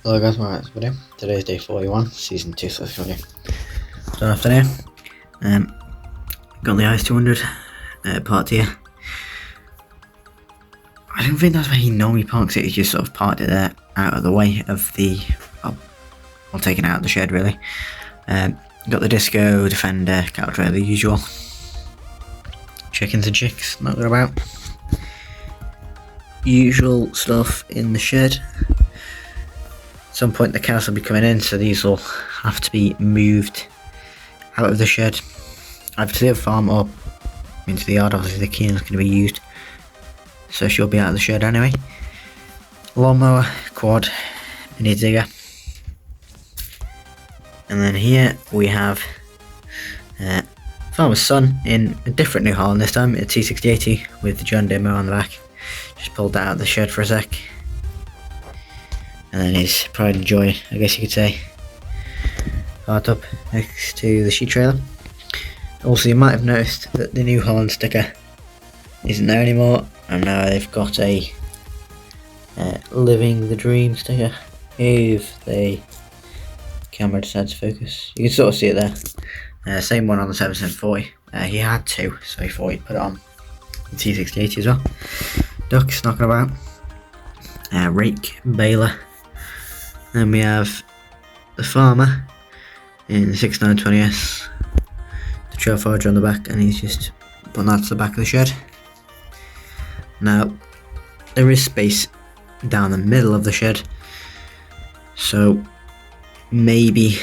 Hello guys, welcome to video. Today is day 41, season 2 so video. So after there, got the Ice 200 parked here. I don't think that's where he normally parks it, he just sort of parked it there out of the way of the, well taken out of the shed really. Got the Disco, Defender, cattle trailer, the usual. Chickens and chicks, not good about. Usual stuff in the shed. At some point the cows will be coming in, so these will have to be moved out of the shed, either to the farm or into the yard. Obviously the Keenan's going to be used, so she'll be out of the shed anyway. Lawnmower, quad, mini digger. And then here we have Farmer's Son in a different New Holland this time, a T6080 with the John Deere mower on the back. Just pulled that out of the shed for a sec. And then his pride and joy, I guess you could say, parked up next to the sheet trailer. Also, you might have noticed that the New Holland sticker isn't there anymore, and now they've got a Living the Dream sticker. If the camera decides to focus, you can sort of see it there. Same one on the 740. He had two, so he thought he'd put it on the T6080 as well. Ducks knocking about. Rake, baler. Then we have the farmer in the 6920S, the trail forger on the back, and he's just putting that to the back of the shed. Now, there is space down the middle of the shed, so maybe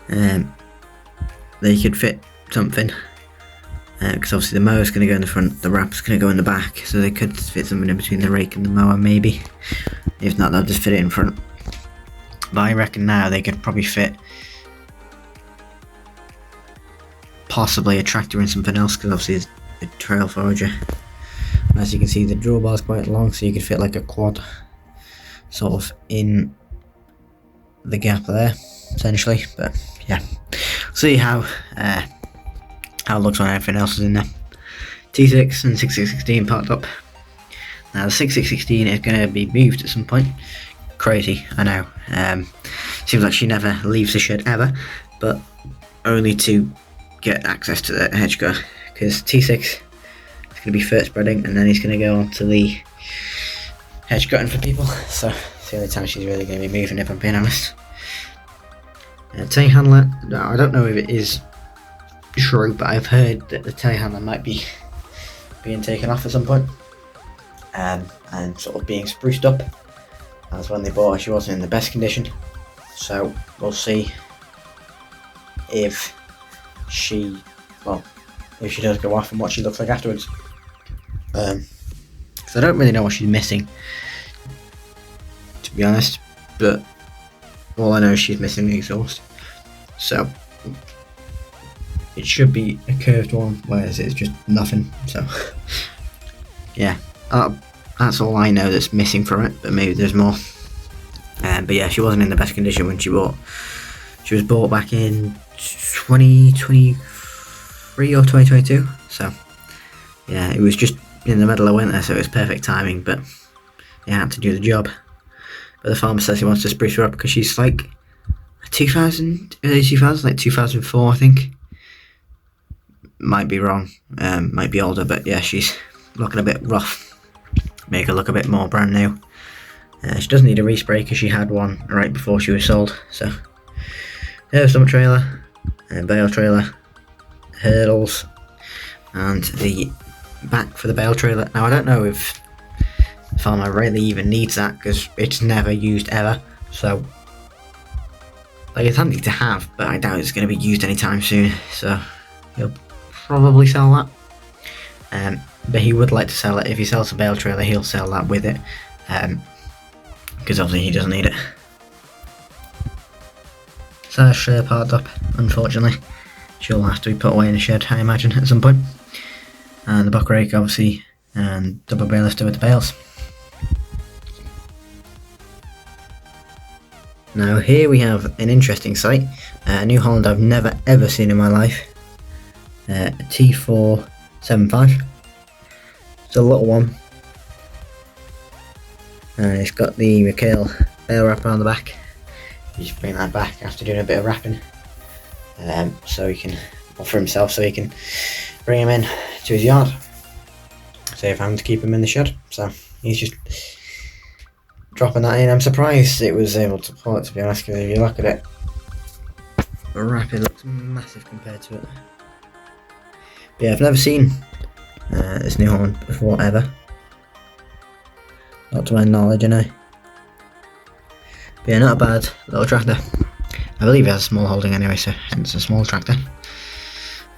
they could fit something, because obviously the mower's going to go in the front, the wrap's going to go in the back, so they could fit something in between the rake and the mower maybe. If not, they'll just fit it in front. But I reckon now they could probably fit possibly a tractor and something else, because obviously it's a trail forager. As you can see, the drawbar is quite long, so you could fit like a quad sort of in the gap there, essentially. But yeah, see how it looks when everything else is in there. T6 and 6616 parked up. Now the 6616 is going to be moved at some point. Crazy, I know. Seems like she never leaves the shed ever, but only to get access to the hedge cut, because T6 is going to be first spreading, and then he's going to go on to the hedge cutting for people. So it's the only time she's really going to be moving, if I'm being honest. Telehandler, I don't know if it is true, but I've heard that the telehandler might be being taken off at some point. And sort of being spruced up, as when they bought her she wasn't in the best condition, so we'll see if she does go off and what she looks like afterwards, because I don't really know what she's missing, to be honest, but all I know is she's missing the exhaust, so it should be a curved one, whereas it's just nothing, so yeah. That's all I know that's missing from it, but maybe there's more. But yeah, she wasn't in the best condition when she bought. She was bought back in 2023 or 2022, so yeah, it was just in the middle of winter, so it was perfect timing, but it had to do the job. But the farmer says he wants to spruce her up because she's like 2000, early 2000s, like 2004 I think. Might be wrong, might be older, but yeah, she's looking a bit rough. Make her look a bit more brand new. She doesn't need a respray because she had one right before she was sold. So there's the trailer, bale trailer, hurdles, and the back for the bale trailer. Now I don't know if the farmer really even needs that because it's never used ever. So like, it's handy to have, but I doubt it's going to be used anytime soon. So he'll probably sell that. But he would like to sell it. If he sells a bale trailer, he'll sell that with it, because obviously he doesn't need it. Sash parked up, unfortunately. She'll have to be put away in the shed, I imagine, at some point. And the buck rake, obviously, and double bale lifter with the bales. Now here we have an interesting sight, a New Holland I've never ever seen in my life, a T475. It's a little one, and it's got the McHale bale wrapper on the back. You just bring that back after doing a bit of wrapping, so he can, or for himself, so he can bring him in to his yard. Save having to keep him in the shed. So he's just dropping that in. I'm surprised it was able to pull it, to be honest, because if you look at it, the wrapping looks massive compared to it. But yeah, I've never seen this new one before ever. Not to my knowledge, anyway. But yeah, not a bad little tractor. I believe it has a small holding anyway, so it's a small tractor.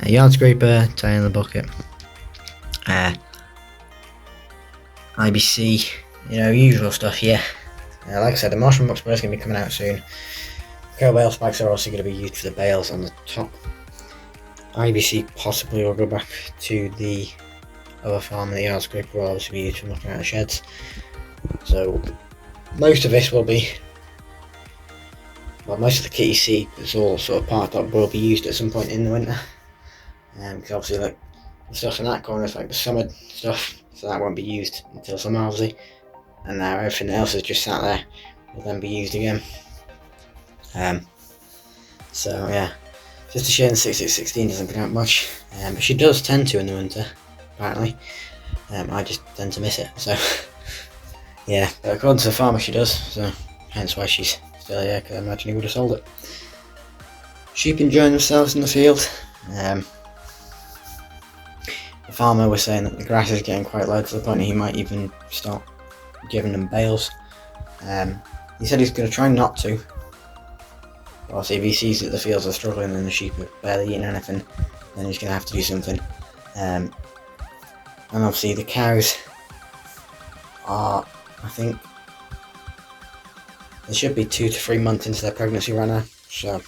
A yard scraper, tie in the bucket. IBC, usual stuff, yeah. Like I said, the Marshall Box Pro is going to be coming out soon. Cow bale spikes are also going to be used for the bales on the top. IBC possibly will go back to the other farm, and the yard scraper will obviously be used for knocking out the sheds. So most of this will be, well, most of the kit you see is all sort of part that will be used at some point in the winter. Because obviously, like, the stuff in that corner is like the summer stuff, so that won't be used until summer, obviously. And now everything else is just sat there, will then be used again. So yeah, just a shame the 6616 doesn't get out much, but she does tend to in the winter, apparently. I just tend to miss it, so yeah, but according to the farmer she does, so hence why she's still here, because I imagine he would have sold it. Sheep enjoying themselves in the field. The farmer was saying that the grass is getting quite low to the point that he might even start giving them bales. He said he's going to try not to. Obviously, if he sees that the fields are struggling and the sheep are barely eating anything, then he's going to have to do something. And obviously the cows are, I think, they should be 2 to 3 months into their pregnancy right now, so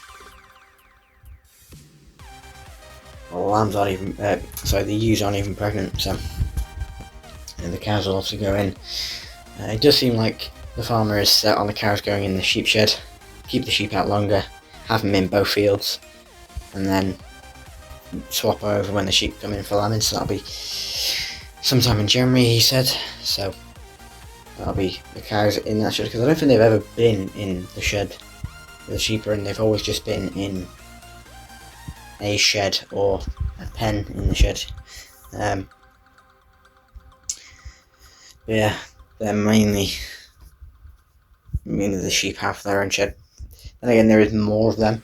the lambs aren't even, the ewes aren't even pregnant, so and the cows will obviously go in. It does seem like the farmer is set on the cows going in the sheep shed, keep the sheep out longer, have them in both fields, and then swap over when the sheep come in for lambing, so that'll be sometime in January, he said. So that'll be the cows in that shed, because I don't think they've ever been in the shed where the sheep are in. They've always just been in a shed or a pen in the shed. Yeah, they're mainly the sheep have their own shed. Then again, there is more of them.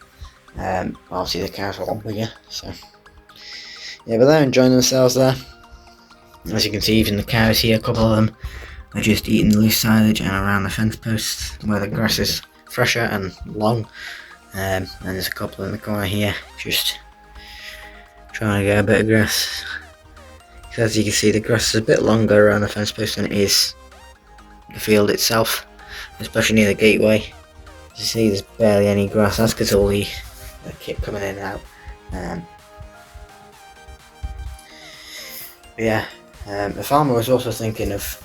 Obviously the cows are a lot bigger, so yeah, but they're enjoying themselves there. As you can see, even the cows here, a couple of them are just eating the loose silage and around the fence posts where the grass is fresher and long. And there's a couple in the corner here just trying to get a bit of grass. As you can see, the grass is a bit longer around the fence post than it is the field itself, especially near the gateway. As you see, there's barely any grass. That's because all the kit coming in and out. Yeah, the farmer was also thinking of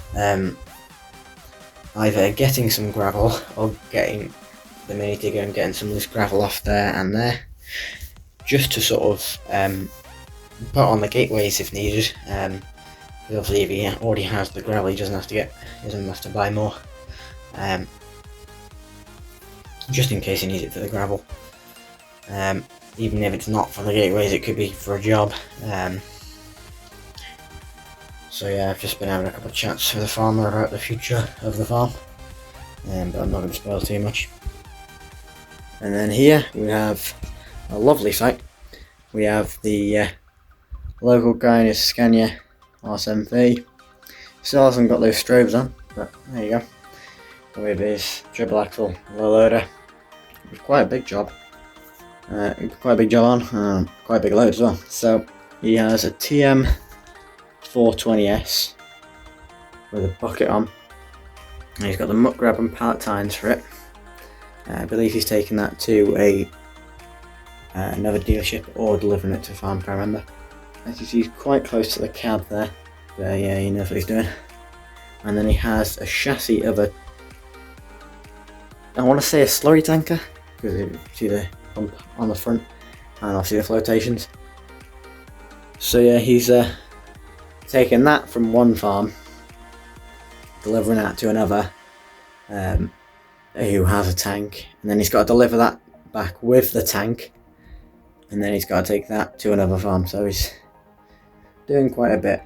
either getting some gravel or getting the mini digger and getting some loose gravel off there and there, just to sort of put on the gateways if needed. Obviously, if he already has the gravel, he doesn't have to buy more. Just in case he needs it for the gravel. Even if it's not for the gateways, it could be for a job. So yeah, I've just been having a couple of chats with the farmer about the future of the farm, but I'm not going to spoil too much. And then here we have a lovely site. We have the local Guinness Scania R7V. Still hasn't got those strobes on, but there you go. With his triple axle low loader. It was quite a big job. Quite a big job on, quite a big load as well. So he has a TM 420S with a bucket on. And he's got the muck grab and pallet tines for it. I believe he's taking that to another dealership or delivering it to a farm, I can't remember. As you see, he's quite close to the cab there. But yeah, he knows what he's doing. And then he has a chassis of a, I want to say a slurry tanker, because you see the pump on the front and obviously the flotations. So yeah, he's taking that from one farm, delivering that to another, who has a tank, and then he's got to deliver that back with the tank, and then he's got to take that to another farm. So he's doing quite a bit.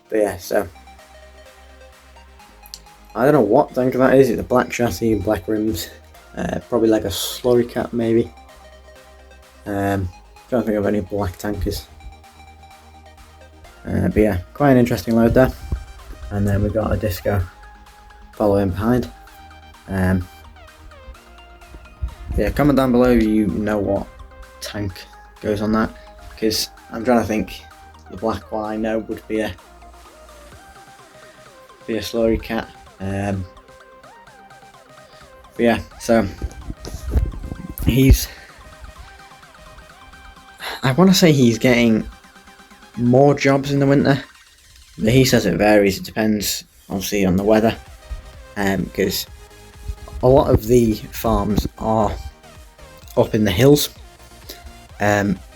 But yeah, so I don't know what tank that is. It's a black chassis, black rims, probably like a slurry cat maybe. Don't think of any black tankers. But yeah, quite an interesting load there. And then we got a disco following behind. Yeah, comment down below if you know what tank goes on that, because I'm trying to think. The black one I know would be a slurry cat. But yeah, so I want to say he's getting more jobs in the winter, but he says it varies. It depends obviously on the weather, because a lot of the farms are up in the hills,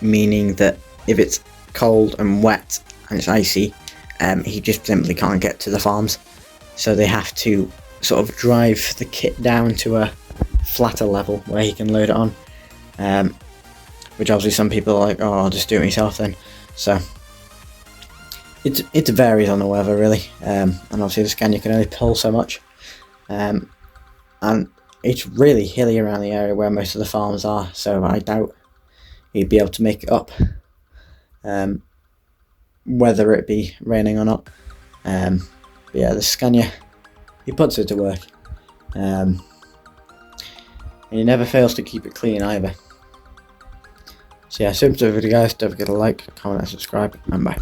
meaning that if it's cold and wet and it's icy, he just simply can't get to the farms, so they have to sort of drive the kit down to a flatter level where he can load it on, which obviously some people are like, oh, I'll just do it myself then. So it varies on the weather really, and obviously the Scania can only pull so much, and it's really hilly around the area where most of the farms are, so I doubt he'd be able to make it up, whether it be raining or not. But yeah, the Scania, he puts it to work, and he never fails to keep it clean either. So yeah, super video guys, don't forget to like, comment and subscribe, and bye.